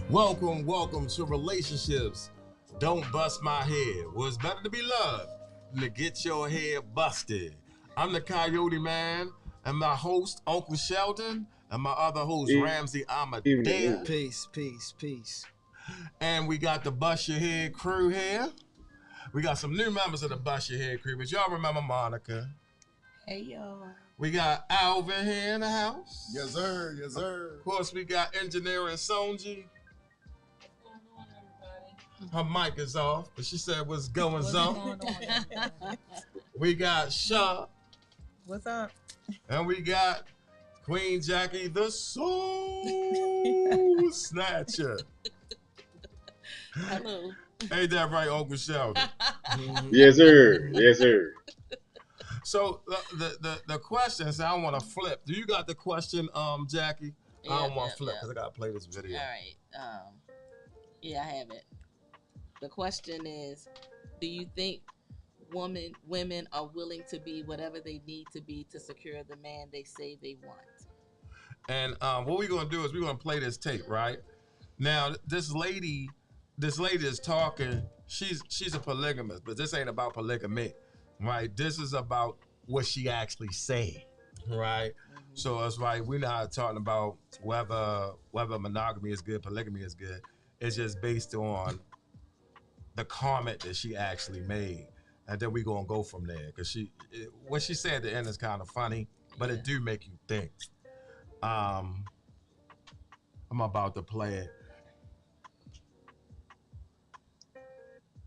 Welcome to Relationships. Don't bust my head. Well, it's better to be loved than to get your head busted. I'm the Coyoteman, and my host, Uncle Sheldon, and my other host, Ramsey Amadea. Peace. And we got the Bust Your Head crew here. We got some new members of the Bust Your Head crew, but y'all remember Monica. Hey, y'all. We got Alvin here in the house. Yes, sir. Of course, we got engineer and Sonji. Her mic is off, but she said what's going on. We got Shaw. What's up? And we got Queen Jackie, the Soul Snatcher. Hello. Ain't that right, Uncle Sheldon? Yes, sir. So the questions I want to flip. Do you got the question, Jackie? Yeah, I don't want to flip because I got to play this video. All right. Yeah, I have it. The question is, do you think women are willing to be whatever they need to be to secure the man they say they want? And what we're gonna do is we're gonna play this tape, right? Now this lady is talking. She's a polygamist, but this ain't about polygamy, right? This is about what she actually said, right? Mm-hmm. So it's right. We're not talking about whether monogamy is good, polygamy is good. It's just based on the comment that she actually made, and then we gonna go from there because what she said at the end is kind of funny, but it do make you think. I'm about to play it.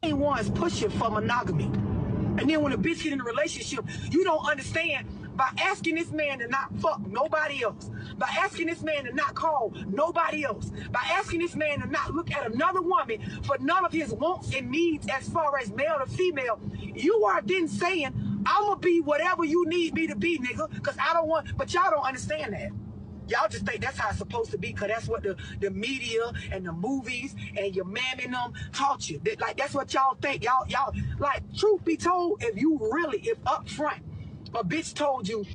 Main ones pushing for monogamy, and then when a bitch get in a relationship, you don't understand. By asking this man to not fuck nobody else, by asking this man to not call nobody else, by asking this man to not look at another woman for none of his wants and needs as far as male or female, you are then saying, I'ma be whatever you need me to be, nigga, because I don't want, but y'all don't understand that. Y'all just think that's how it's supposed to be because that's what the media and the movies and your man and them taught you. Like, that's what y'all think. Y'all, like, truth be told, if up front, a bitch told you,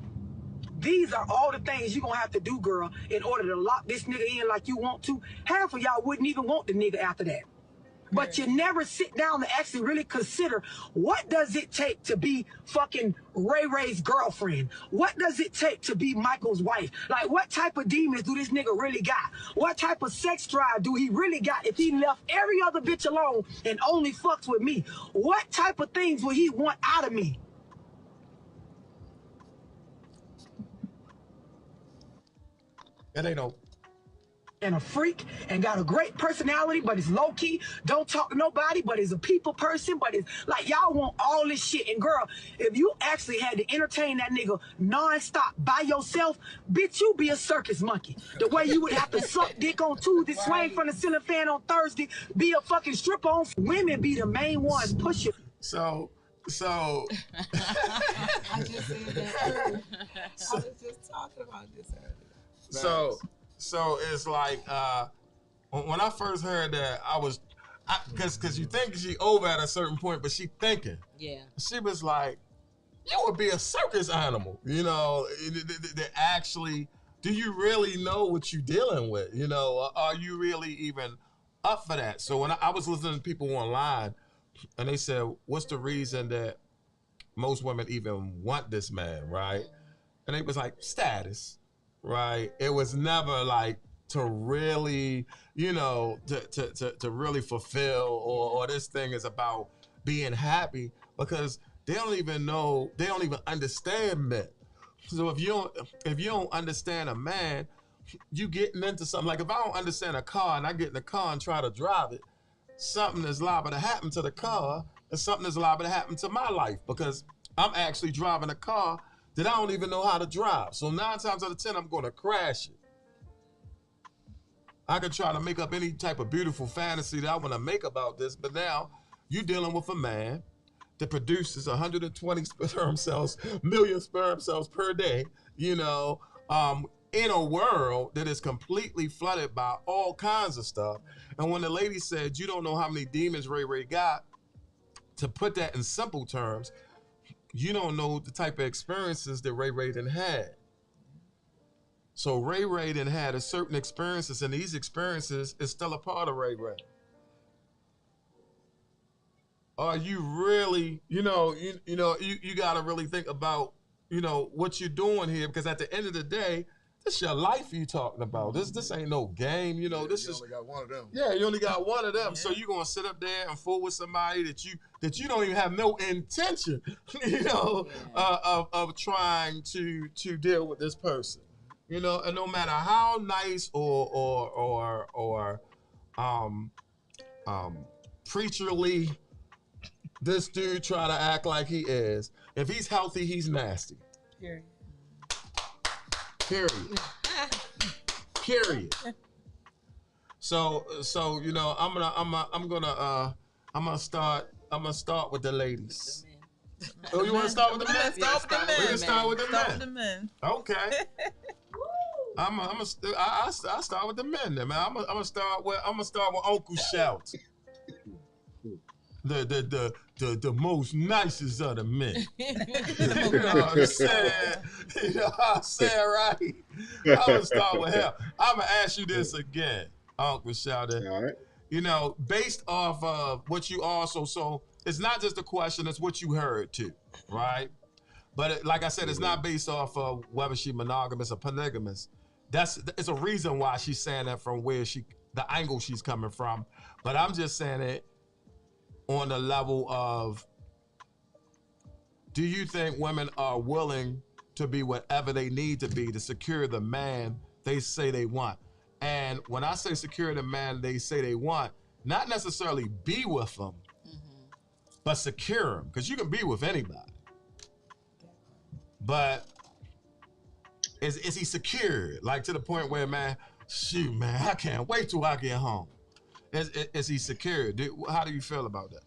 these are all the things you're going to have to do, girl, in order to lock this nigga in like you want to, half of y'all wouldn't even want the nigga after that. But you never sit down to actually really consider, what does it take to be fucking Ray Ray's girlfriend? What does it take to be Michael's wife? Like, what type of demons do this nigga really got? What type of sex drive do he really got if he left every other bitch alone and only fucks with me? What type of things will he want out of me? It ain't no. And a freak and got a great personality, but is low key, don't talk to nobody, but is a people person, but is like, y'all want all this shit. And girl, if you actually had to entertain that nigga nonstop by yourself, bitch, you be a circus monkey. The way you would have to suck dick on Tuesday, swing from the ceiling fan on Thursday, be a fucking stripper on. Women be the main ones pushing. So. I just said that earlier. I was just talking about this earlier. So it's like when I first heard that, because you think she over at a certain point, but she thinking. Yeah. She was like, you would be a circus animal, you know. They actually, do you really know what you're dealing with? You know, are you really even up for that? So when I was listening to people online, and they said, what's the reason that most women even want this man, right? And it was like status. Right, it was never like to really, you know, to really fulfill, or this thing is about being happy, because they don't even understand men. So if you don't understand a man, you getting into something. Like if I don't understand a car and I get in the car and try to drive it, something is liable to happen to the car, and something is liable to happen to my life, because I'm actually driving a car that I don't even know how to drive. So 9 times out of 10, I'm gonna crash it. I could try to make up any type of beautiful fantasy that I wanna make about this, but now you're dealing with a man that produces 120 million sperm cells per day, you know, in a world that is completely flooded by all kinds of stuff. And when the lady said, you don't know how many demons Ray got, to put that in simple terms, you don't know the type of experiences that Ray done had. So Ray Ray then had a certain experiences, and these experiences is still a part of Ray Ray. Are you really, you got to really think about, what you're doing here, because at the end of the day, this your life you talking about. This ain't no game, this you is. only got one of them. Yeah, you only got one of them. So you're gonna sit up there and fool with somebody that you don't even have no intention, of trying to deal with this person. And no matter how nice or preacherly this dude try to act like he is, if he's healthy, he's nasty. Period. So I'm gonna start with the ladies. Oh, you want to start with the men? Start with the men. We can start with the Start with the men. Okay. I start with the men then, man. I'm gonna start with Uncle Shout. The most nicest of the men. You know what I'm saying? You know what I'm saying, right? I'm gonna start with him. I'm gonna ask you this again, Uncle Shout. All right. Based off of what you also, so it's not just a question, it's what you heard too, right? But like I said, it's not based off of whether she monogamous or polygamous. It's a reason why she's saying that from the angle she's coming from. But I'm just saying it on the level of, do you think women are willing to be whatever they need to be to secure the man they say they want? And when I say secure the man they say they want, not necessarily be with them, but secure him, because you can be with anybody. But is he secured? Like to the point where, man, shoot, man, I can't wait till I get home. Is he secured? How do you feel about that?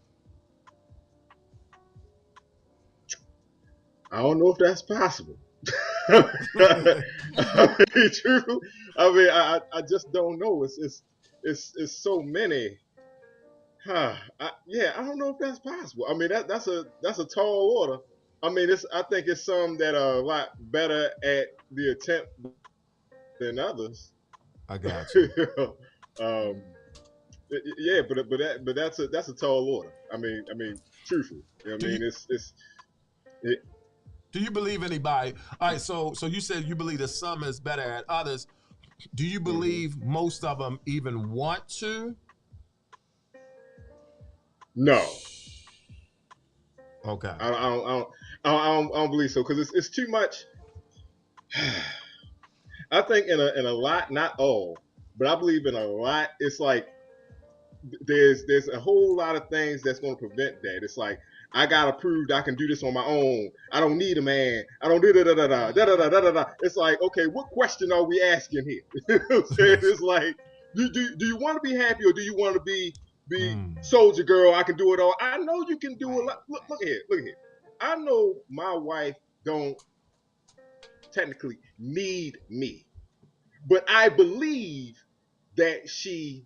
I don't know if that's possible. I mean, true. I mean, I just don't know. It's so many. I don't know if that's possible. I mean, that's a tall order. I mean, I think it's some that are a lot better at the attempt than others. I got you. Yeah, but that's a tall order. I mean, truthfully, Do you believe anybody? All right, so you said you believe that some is better at others. Do you believe most of them even want to? No. Okay. I don't believe so, because it's too much. I think in a lot, not all, but I believe in a lot. It's like there's a whole lot of things that's going to prevent that. It's like, I gotta prove that I can do this on my own. I don't need a man. I don't do da. It's like, okay, what question are we asking here? You know what I'm saying? It's like, do you want to be happy, or do you want to be soldier girl? I can do it all. I know you can do a lot. Look here. I know my wife don't technically need me, but I believe that she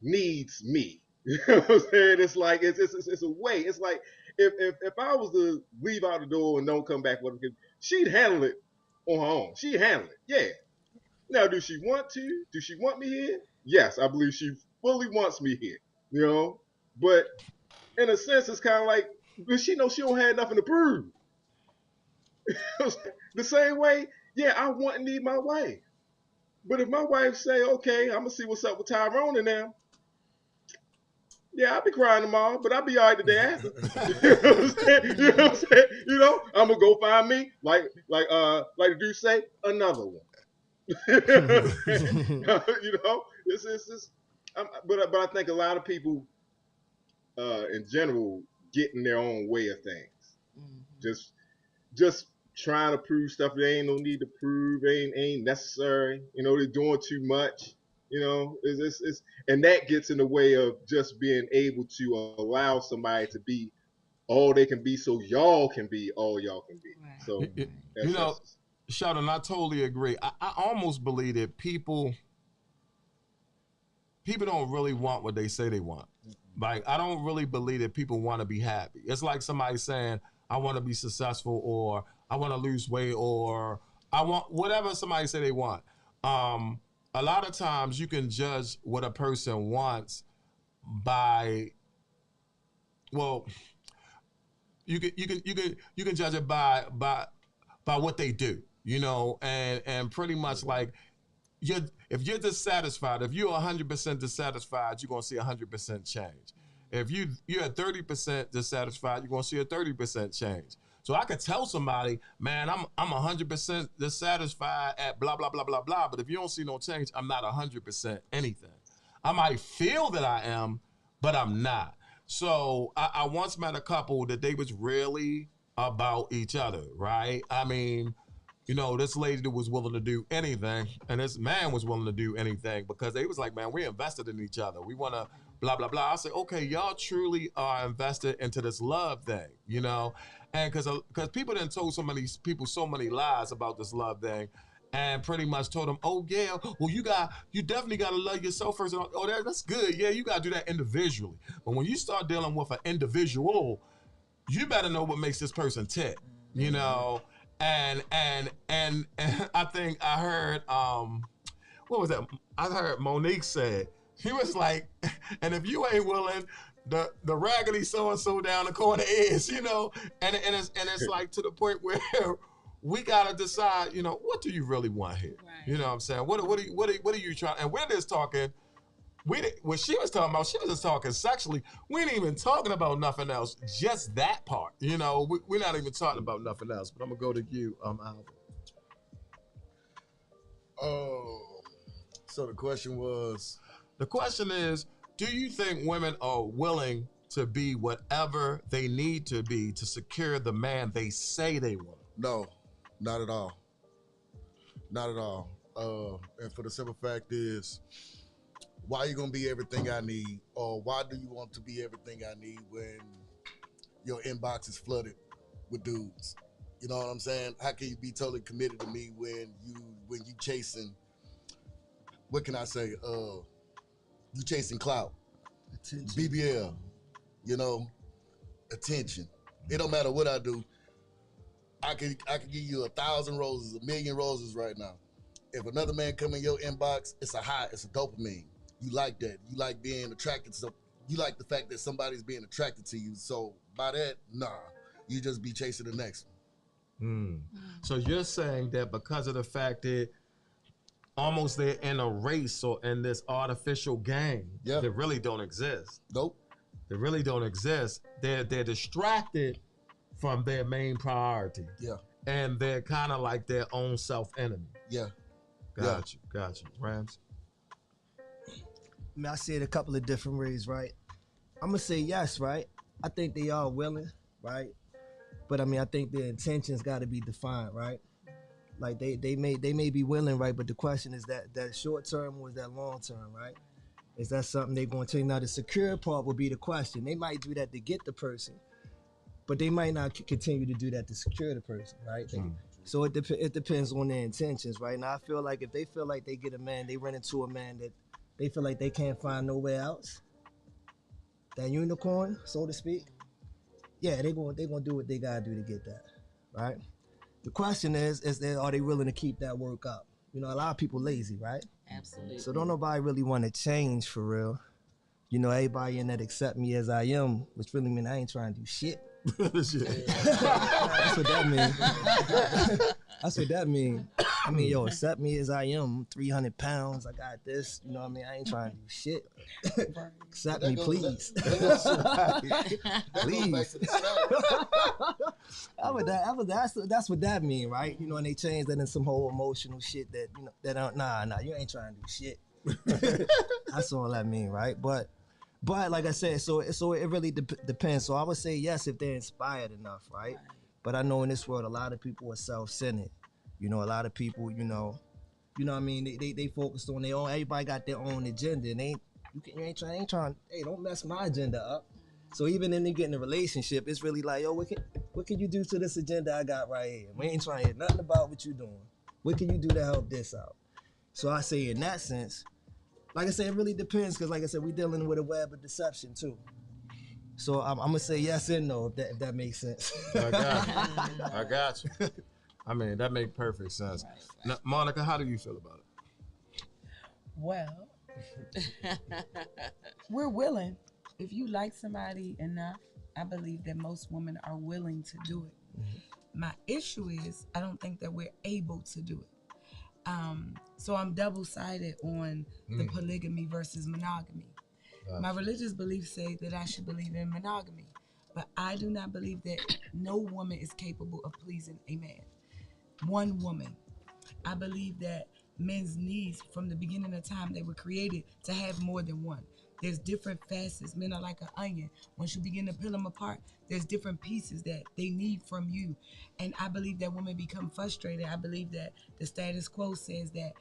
needs me. You know what I'm saying? It's like it's a way. It's like if I was to leave out the door and don't come back, she'd handle it on her own. She'd handle it. Yeah. Now, do she want to? Do she want me here? Yes, I believe she fully wants me here. You know, but in a sense, it's kind of like, but she knows she don't have nothing to prove. The same way, yeah, I want and need my wife. But if my wife say, okay, I'm gonna see what's up with Tyrone and them, yeah, I'll be crying tomorrow, but I'll be all right the day after. You know what I'm saying? You know what I'm saying? You know, I'm gonna go find me, like the dude say, another one. You know, but I think a lot of people, in general, get in their own way of things. Just trying to prove stuff they ain't no need to prove, ain't necessary. You know, they're doing too much. You know, it's and that gets in the way of just being able to allow somebody to be all they can be, so y'all can be all y'all can be. Right. So you know, Sheldon, I totally agree. I almost believe that people don't really want what they say they want. Like, I don't really believe that people want to be happy. It's like somebody saying, I want to be successful, or I want to lose weight, or I want whatever somebody say they want. a lot of times you can judge what a person wants by, well, you can judge it by what they do, you know, and pretty much like if you're dissatisfied, if you're 100% dissatisfied, you're gonna see 100% change. If you're at 30% dissatisfied, you're gonna see a 30% change. So I could tell somebody, man, I'm 100% dissatisfied at blah blah blah blah blah. But if you don't see no change, I'm not 100% anything. I might feel that I am, but I'm not. So I once met a couple that they was really about each other, right? I mean, you know, this lady that was willing to do anything, and this man was willing to do anything because they was like, man, we invested in each other. We want to blah, blah, blah. I said, okay, y'all truly are invested into this love thing, you know? And because people done told so many people so many lies about this love thing, and pretty much told them, oh yeah, well you definitely got to love yourself first. Oh, that's good. Yeah, you got to do that individually. But when you start dealing with an individual, you better know what makes this person tick, you know? And I think I heard, what was that? I heard Monique said, he was like, and if you ain't willing, the raggedy so-and-so down the corner is, you know, and it's like to the point where we gotta decide, you know, what do you really want here? Right. You know what I'm saying? What are you trying? And we're just talking. What she was talking about, she was just talking sexually. We ain't even talking about nothing else, just that part. You know, we're not even talking about nothing else. But I'm gonna go to you, Alvin. Oh, so the question is, do you think women are willing to be whatever they need to be to secure the man they say they want? No, not at all. Not at all. And for the simple fact is, why are you gonna be everything I need? Or why do you want to be everything I need when your inbox is flooded with dudes? You know what I'm saying? How can you be totally committed to me when you chasing, what can I say? You chasing clout, attention. BBL, you know, attention. It don't matter what I do. I could give you 1,000 roses, 1,000,000 roses right now. If another man come in your inbox, it's a high, it's a dopamine. You like that. You like being attracted to, you like the fact that somebody's being attracted to you. So by that, nah, you just be chasing the next one. So you're saying that because of the fact that almost they're in a race or in this artificial game that really don't exist. Nope. They really don't exist. They're distracted from their main priority. Yeah. And they're kind of like their own self-enemy. Yeah. Got you. Rams? I mean, I see it a couple of different ways, right? I'm gonna say yes, right? I think they are willing, right? But I mean, I think their intentions got to be defined, right? Like they may be willing, right? But the question is that short term or is that long term, right? Is that something they're going to take? Now, the secure part will be the question. They might do that to get the person, but they might not continue to do that to secure the person, right? So it depends on their intentions, right? Now, I feel like if they feel like they get a man, they run into a man that they feel like they can't find nowhere else, that unicorn, so to speak, yeah, they gonna do what they gotta do to get that, right? The question is are they willing to keep that work up? You know, a lot of people lazy, right? Absolutely. So don't nobody really want to change for real. You know, everybody in that accept me as I am, which really mean I ain't trying to do shit. That's what that means. That's what that means. I mean, yo, accept me as I am. 300 pounds. I got this. You know what I mean? I ain't trying to do shit. Accept me, please. Please. That's what that mean, right? You know, and they changed that in some whole emotional shit that, you know, that don't, nah, you ain't trying to do shit. That's all that mean, right? But like I said, so it really depends. So I would say yes if they're inspired enough, right? But I know in this world a lot of people are self-centered. You know, a lot of people, you know what I mean? They focused on their own. Everybody got their own agenda, and you ain't trying. Hey, don't mess my agenda up. So even when they get in a relationship, it's really like, yo, what can you do to this agenda I got right here? We ain't trying to hear nothing about what you doing. What can you do to help this out? So I say in that sense, like I said, it really depends because, like I said, we dealing with a web of deception too. So I'm gonna say yes and no if that makes sense. I got you. I mean, that makes perfect sense. Right. Now, Monica, how do you feel about it? Well, we're willing. If you like somebody enough, I believe that most women are willing to do it. My issue is I don't think that we're able to do it. So I'm double-sided on the polygamy versus monogamy. My religious beliefs say that I should believe in monogamy, but I do not believe that no woman is capable of pleasing a man. One woman. I believe that men's needs from the beginning of time, they were created to have more than one. There's different facets. Men are like an onion. Once you begin to peel them apart, there's different pieces that they need from you. And I believe that women become frustrated. I believe that the status quo says that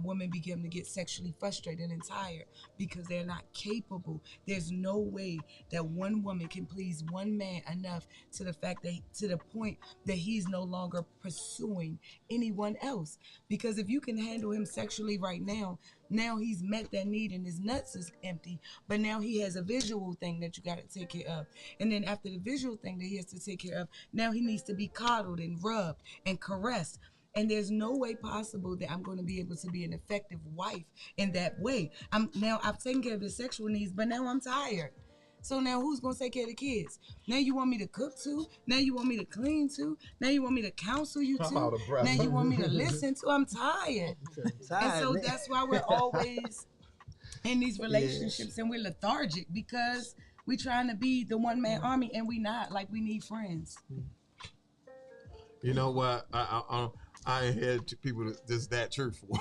women begin to get sexually frustrated and tired because they're not capable. There's no way that one woman can please one man enough to the fact that to the point that he's no longer pursuing anyone else. Because if you can handle him sexually right now he's met that need and his nuts is empty, but now he has a visual thing that you got to take care of. And then after the visual thing that he has to take care of, now he needs to be coddled and rubbed and caressed. And there's no way possible that I'm going to be able to be an effective wife in that way. I've taken care of his sexual needs, but now I'm tired. So now who's going to take care of the kids? Now you want me to cook too? Now you want me to clean too? Now you want me to counsel you too? Now you want me to listen to? I'm tired. And so that's why we're always in these relationships and we're lethargic because we're trying to be the one-man army and we not. Like, we need friends. You know what? I ain't heard people just that truthful,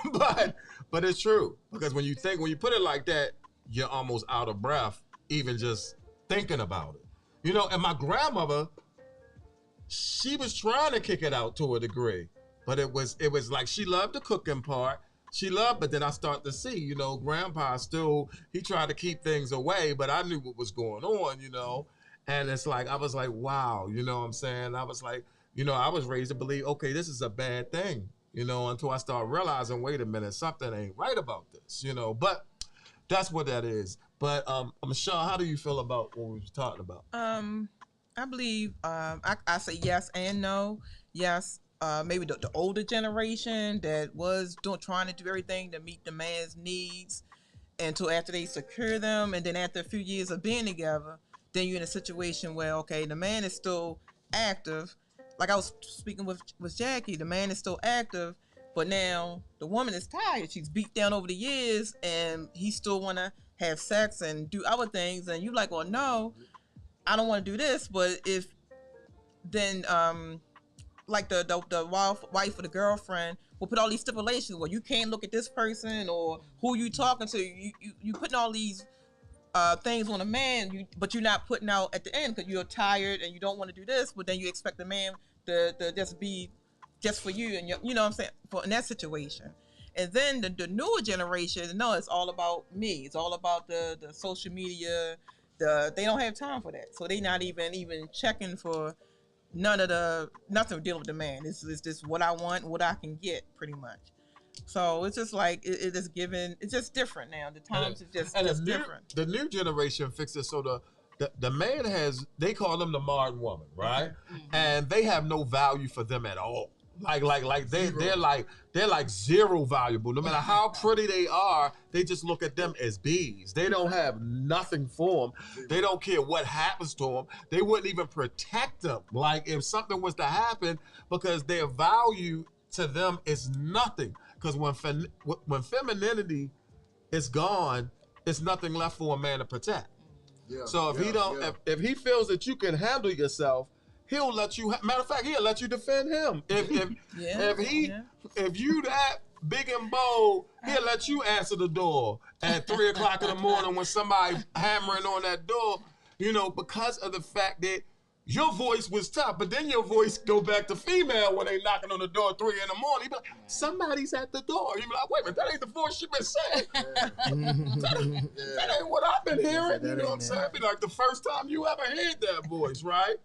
but it's true because when you put it like that, you're almost out of breath even just thinking about it. You know, and my grandmother, she was trying to kick it out to a degree, but it was like she loved the cooking part. But then I start to see, you know, grandpa he tried to keep things away, but I knew what was going on, you know, and it's like, I was like, wow, you know what I'm saying? I was like, you know, I was raised to believe, okay, this is a bad thing, you know, until I start realizing, wait a minute, something ain't right about this, you know, but that's what that is. But Michelle, how do you feel about what we were talking about? I believe I say yes and no. Yes, maybe the older generation that was trying to do everything to meet the man's needs until after they secure them, and then after a few years of being together, then you're in a situation where, okay, the man is still active. Like I was speaking with Jackie, the man is still active, but now the woman is tired. She's beat down over the years, and he still want to have sex and do other things, and you like, well, no, I don't want to do this. But if then like the wife or the girlfriend will put all these stipulations, well, you can't look at this person or who you talking to. You putting all these things on a man, but you're not putting out at the end because you're tired and you don't want to do this. But then you expect the man to just be just for you, and you know what I'm saying, for in that situation. And then the newer generation, no, it's all about me. It's all about the social media. They don't have time for that, so they not even checking for nothing dealing with the man. It's just what I want, what I can get, pretty much. So it's just like it is given. It's just different now. The times is just different. The new generation fixes so the man they call them the modern woman, right? Mm-hmm. And they have no value for them at all. Like they're like zero valuable. No matter how pretty they are, they just look at them as bees. They don't have nothing for them. They don't care what happens to them. They wouldn't even protect them. Like if something was to happen, because their value to them is nothing. Because when femininity is gone, it's nothing left for a man to protect. Yeah, so if he feels that you can handle yourself, he'll let you. Matter of fact, he'll let you defend him. If you that big and bold, he'll let you answer the door at 3:00 in the morning when somebody hammering on that door. You know, because of the fact that your voice was tough, but then your voice go back to female when they knocking on the door at 3 in the morning. You be like, somebody's at the door. You be like, wait a minute, that ain't the voice she been saying. That ain't what I've been hearing. You know what I'm saying? It'd be like the first time you ever heard that voice, right?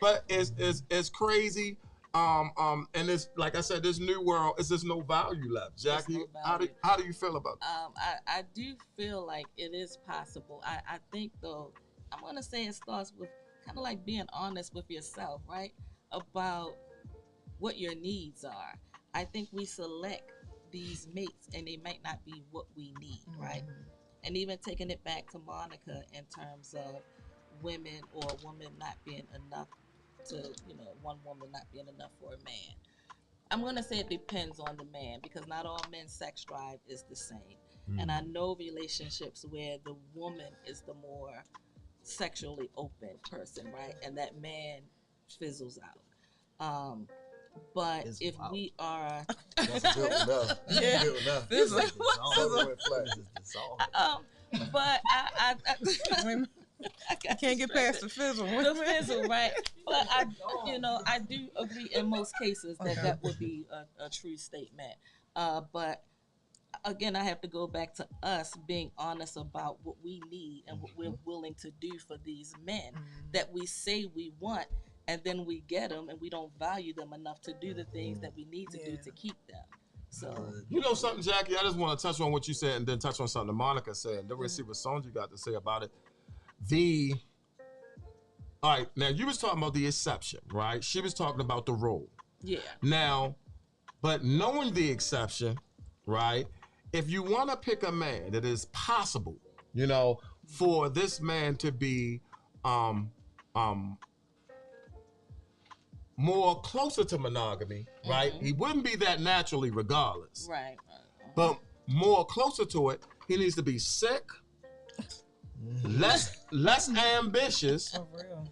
But it's crazy. And it's like I said, this new world, it's just no value left. Jackie, no value. How do you feel about that? I do feel like it is possible. I think though, I'm gonna say it starts with kind of like being honest with yourself, right? About what your needs are. I think we select these mates, and they might not be what we need, right? And even taking it back to Monica in terms of women or a woman not being enough to, one woman not being enough for a man. I'm going to say it depends on the man, because not all men's sex drive is the same. And I know relationships where the woman is the more sexually open person, right? And that man fizzles out. But if we are, That's good enough. Yeah. Good enough. Fizzle. but I Can't get past the fizzle. the fizzle, right? But I do agree in most cases that that would be a true statement. But again, I have to go back to us being honest about what we need and what we're willing to do for these men that we say we want, and then we get them and we don't value them enough to do the things that we need to do to keep them. So, you know something, Jackie? I just want to touch on what you said and then touch on something that Monica said, and then we'll see what Sonja got to say about it. All right, now you was talking about the exception, right? She was talking about the rule. yeah. Now, but knowing the exception, right? If you want to pick a man that is possible, for this man to be more closer to monogamy, right? He wouldn't be that naturally regardless. Right. But more closer to it, he needs to be sick, less ambitious, For real.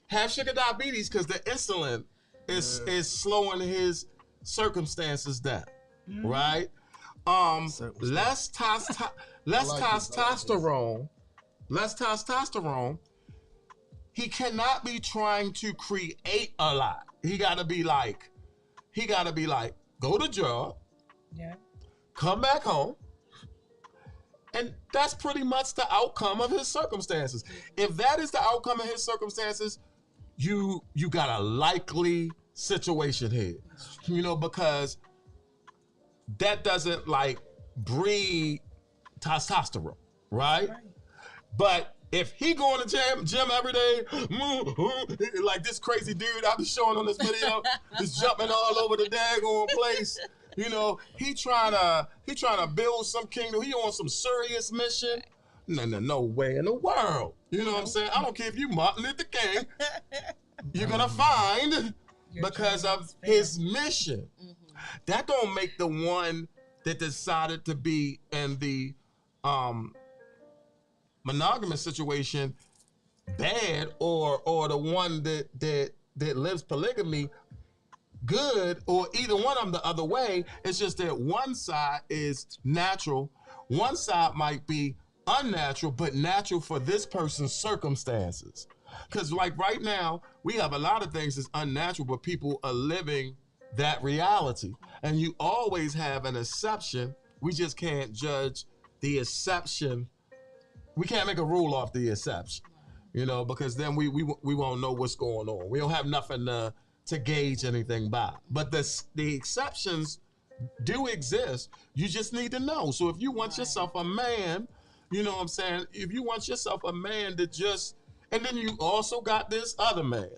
have sugar diabetes because the insulin is slowing his circumstances down, right? Less testosterone. He cannot be trying to create a lot. He gotta be like, go to job, Yeah. come back home, and that's pretty much the outcome of his circumstances. If that is the outcome of his circumstances, you got a likely situation here, because that doesn't breed testosterone, right? But if he going to gym every day, like this crazy dude I was showing on this video, just jumping all over the daggone place, he trying to build some kingdom. He on some serious mission. No way in the world. You know what I'm saying? I don't care if you Martin Luther King. You're gonna find because of his mission. That don't make the one that decided to be in the monogamous situation bad, or the one that lives polygamy good, or either one of them the other way. It's just that one side is natural, one side might be unnatural, but natural for this person's circumstances. Because right now, we have a lot of things that's unnatural, but people are living that reality. And you always have an exception. We just can't judge the exception. We can't make a rule off the exception, because then we won't know what's going on. We don't have nothing to gauge anything by. But the exceptions do exist. You just need to know. So if you want yourself a man, you know what I'm saying? If you want yourself a man that just, and then you also got this other man.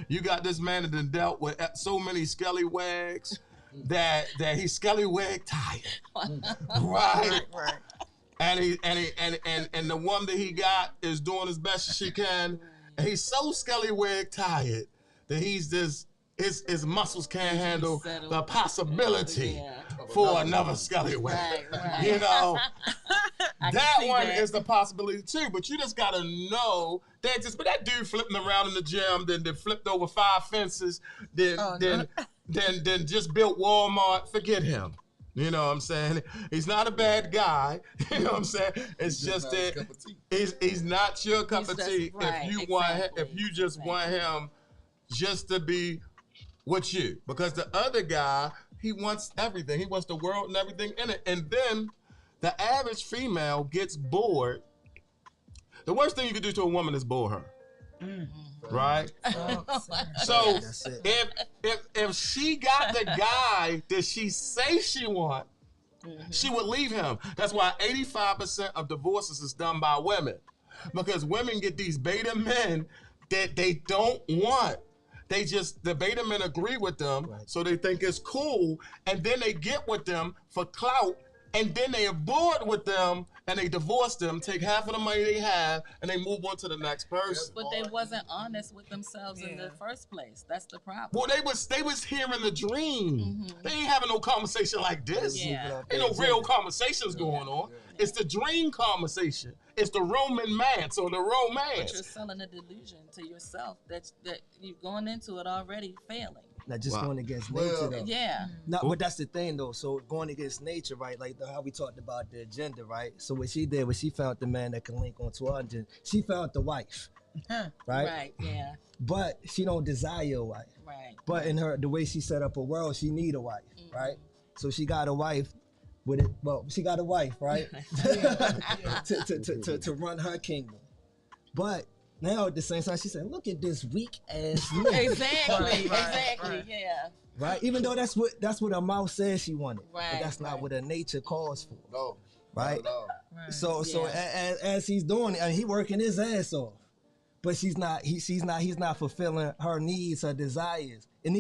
You got this man that done dealt with so many scallywags that he's scallywag tired, right? Right. And the one that he got is doing as best as she can. And he's so scallywag tired that he's just his muscles can't handle the possibility for another scallywag. Right. That one is the possibility too. But you just gotta know that but that dude flipping around in the gym, then flipped over 5 fences, then just built Walmart. Forget him. You know what I'm saying? He's not a bad guy. You know what I'm saying? It's just that he's not your cup of tea. Right, if you just want him just to be with you. Because the other guy, he wants everything. He wants the world and everything in it. And then the average female gets bored. The worst thing you can do to a woman is bore her. Right? So if she got the guy that she say she want, she would leave him. That's why 85% of divorces is done by women. Because women get these beta men that they don't want. They just, the beta men agree with them, so they think it's cool, and then they get with them for clout, and then they abort with them, and they divorce them, take half of the money they have, and they move on to the next person. But they wasn't honest with themselves in the first place. That's the problem. Well, they was hearing the dream. They ain't having no conversation like this. Yeah. Ain't no real conversations going on. It's the dream conversation. It's the Roman man. So the romance. But you're selling a delusion to yourself that you're going into it already failing. Not just going against nature, though. Yeah. No, but that's the thing, though. So going against nature, right? Like how we talked about the agenda, right? So what she did was she found the man that can link onto our agenda. She found the wife, right? Right. Yeah. But she don't desire a wife. Right. But in the way she set up her world, she need a wife, right? So she got a wife with it. Well, she got a wife, right? to run her kingdom. But now at the same time, she said, "Look at this weak ass nigga." Exactly. Yeah. Right? Even though that's what her mouth says she wanted, Right. but that's not what her nature calls for. No. Right? Not at all. So as he's doing it, he working his ass off, but he's not fulfilling her needs, her desires, and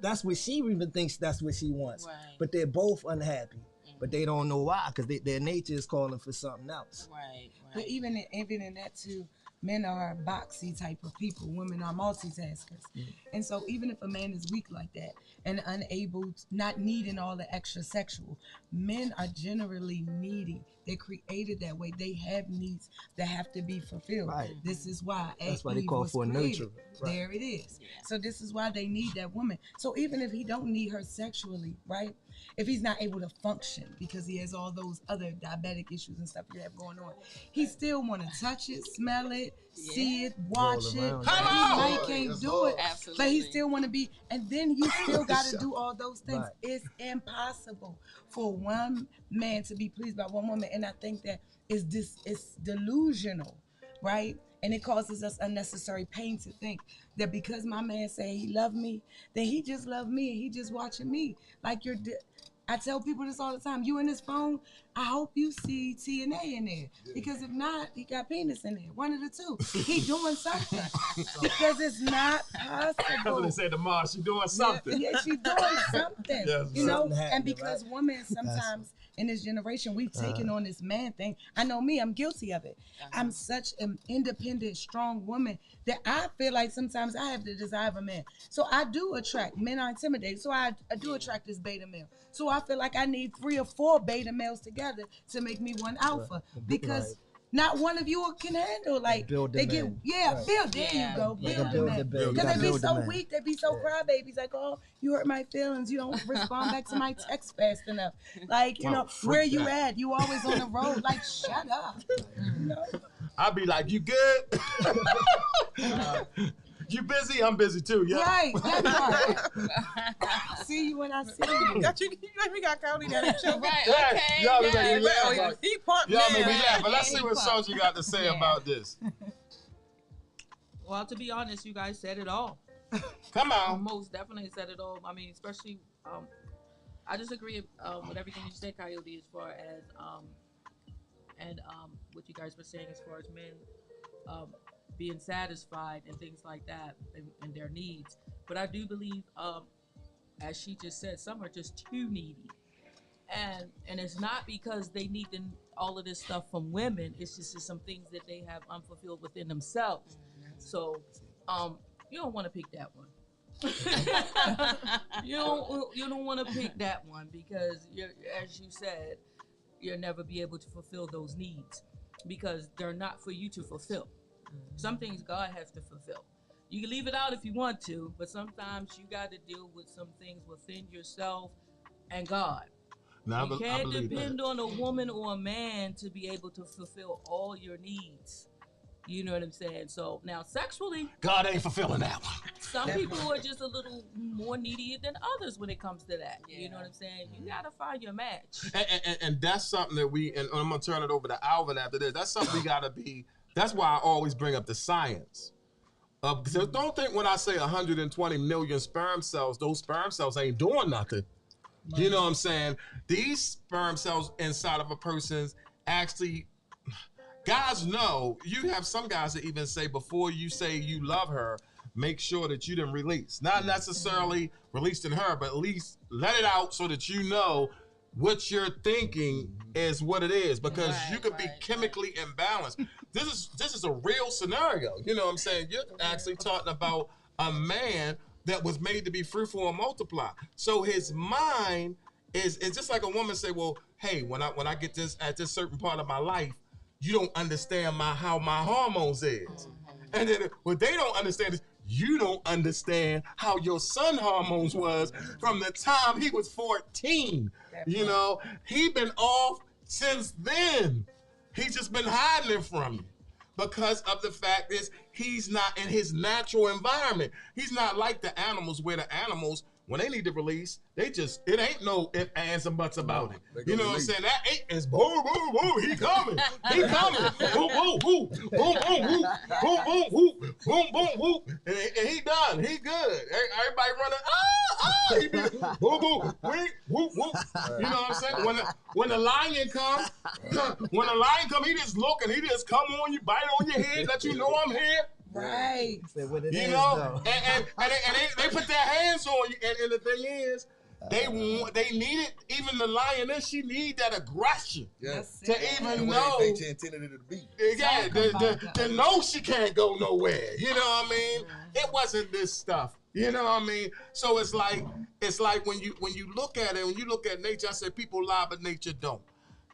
that's what she even thinks that's what she wants. Right. But they're both unhappy, but they don't know why, because their nature is calling for something else. Right. But even in that too, men are boxy type of people. Women are multitaskers. And so even if a man is weak like that and unable, not needing all the extra sexual, men are generally needy. They're created that way. They have needs that have to be fulfilled. Right. This is why That's why Eve they call was for a created. nurturer. Right. There it is. So this is why they need that woman. So even if he don't need her sexually, right? If he's not able to function because he has all those other diabetic issues and stuff you have going on, he still want to touch it, smell it, see it, watch it. around. He might can't Yes, do Lord. it, Absolutely. but he still want to be. And then you still got to do all those things. Right. It's impossible for one man to be pleased by one woman, and I think that it's delusional, right? And it causes us unnecessary pain to think that because my man say he love me, then he just love me and he just watching me. Like I tell people this all the time. You in his phone, I hope you see TNA in there. Because if not, he got penis in there. One of the two. He doing something. Because it's not possible. That's what they say to Mars. She doing something. Yeah, she doing something. Yes, you know, something happening, and because women sometimes in this generation, we've taken on this man thing. I know me, I'm guilty of it. I'm such an independent, strong woman that I feel like sometimes I have the desire of a man. So I do attract, men are intimidated. So I do attract this beta male. So I feel like I need 3 or 4 beta males together to make me one alpha. Because not one of you can handle, like, Build the they get, man. build, there you go, They build can the build man. the man. You Because gotta they be build the so man. weak, they be so crybabies, like, oh, you hurt my feelings, you don't respond back to my text fast enough. Like, you know, where you at? You always on the road, like, shut up. You know? I'll be like, you good? You busy? I'm busy too. Yeah. Right, that part. See you when I see you. We got Cody that show. Right. Yeah, Okay. y'all yeah. make me laugh. He pumped Y'all make me now. laugh. But let's see what Soja got to say about this. Well, to be honest, you guys said it all. Come on. Most definitely said it all. I mean, especially, I just agree with everything you said, Coyote, as far as what you guys were saying as far as men being satisfied and things like that and their needs. But I do believe, as she just said, some are just too needy. And it's not because they need all of this stuff from women. It's just some things that they have unfulfilled within themselves. So you don't want to pick that one. you don't want to pick that one because as you said, you'll never be able to fulfill those needs because they're not for you to fulfill. Some things God has to fulfill. You can leave it out if you want to, but sometimes you got to deal with some things within yourself and God. Now, You I can't believe depend that. on a woman or a man to be able to fulfill all your needs. You know what I'm saying? So now sexually, God ain't fulfilling that one. some people are just a little more needy than others when it comes to that. You know what I'm saying? You gotta find your match. And that's something that and I'm going to turn it over to Alvin after this. That's something we got to be, that's why I always bring up the science. Because don't think when I say 120 million sperm cells, those sperm cells ain't doing nothing. You know what I'm saying? These sperm cells inside of a person's actually, guys know, you have some guys that even say before you say you love her, make sure that you didn't release. Not necessarily released in her, but at least let it out so that you know what you're thinking is what it is, because you could be chemically imbalanced. This is a real scenario. You know what I'm saying? You're actually talking about a man that was made to be fruitful and multiply. So his mind is just like a woman say, well, hey, when I get this at this certain part of my life, you don't understand how my hormones is. And then what they don't understand is you don't understand how your son hormones was from the time he was 14. You know, he been off since then. He's just been hiding it from you because of the fact is he's not in his natural environment. He's not like the animals, where the animals, when they need to release, it ain't no ifs, ands, and buts about it. You know what I'm saying? That ain't is boom, boom, boom, he coming. He coming. Boom, boom, boom, boom, boom, boom, boom, boom, boom, boom, boom, boom. And he done. He good. Everybody running, he be, boom, boom, whoop, whoop, whoop. You know what I'm saying? When the lion comes, he just look and he just come on you, bite on your head, let you know I'm here. Right. You know, and they put their hands on you, and the thing is, they need it. Even the lioness, she need that aggression to even know. They intended it to be. Yeah, to know she can't go nowhere. You know what I mean? It wasn't this stuff. You know what I mean? So it's like when you look at it, when you look at nature, I said people lie, but nature don't.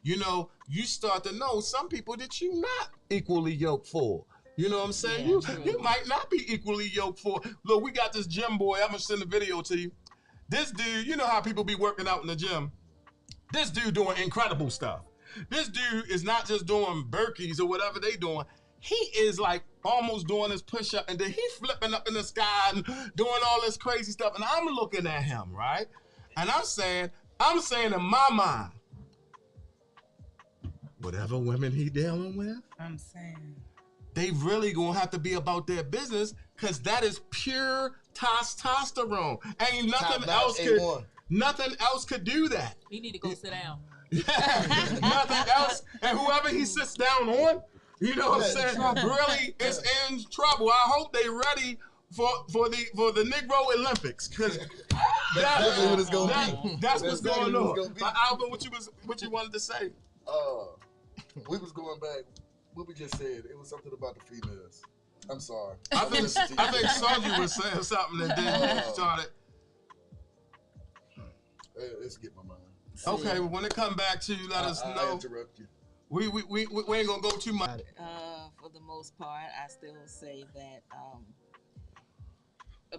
You know, you start to know some people that you not equally yoked for. You know what I'm saying? You might not be equally yoked for. Look, we got this gym boy. I'm going to send a video to you. This dude, you know how people be working out in the gym? This dude doing incredible stuff. This dude is not just doing burpees or whatever they doing. He is like almost doing his push-up, and then he flipping up in the sky and doing all this crazy stuff. And I'm looking at him, right? And I'm saying in my mind, whatever women he dealing with, I'm saying, they really gonna have to be about their business, because that is pure testosterone. Ain't nothing else could do that. You need to go sit down. Yeah, nothing else. And whoever he sits down on, you know what I'm saying, really is in trouble. I hope they ready for the Negro Olympics, because that's what it's gonna be. That's what's going on. But Alvin, what you wanted to say? We was going back. What we just said, it was something about the females. I'm sorry. I think Sonja was saying something and then you started. Let's get my mind. Okay, well, when it come back to you, let us know. I interrupt you. We ain't gonna go too much. For the most part, I still say that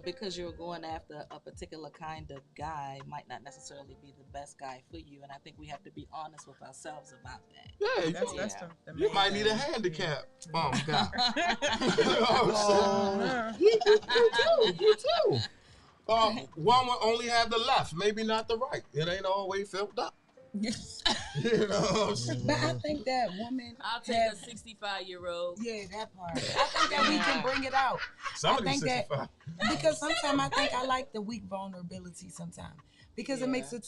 because you're going after a particular kind of guy might not necessarily be the best guy for you, and I think we have to be honest with ourselves about that. Yeah, you might need a handicap. Oh, God. You too. One will only have the left, maybe not the right. It ain't always filled up. You know what I'm saying? But I think that woman. I'll take a 65-year-old. Yeah, that part. I think that we can bring it out. Somebody's 65. Because sometimes I think I like the weak vulnerability sometimes. Because it makes it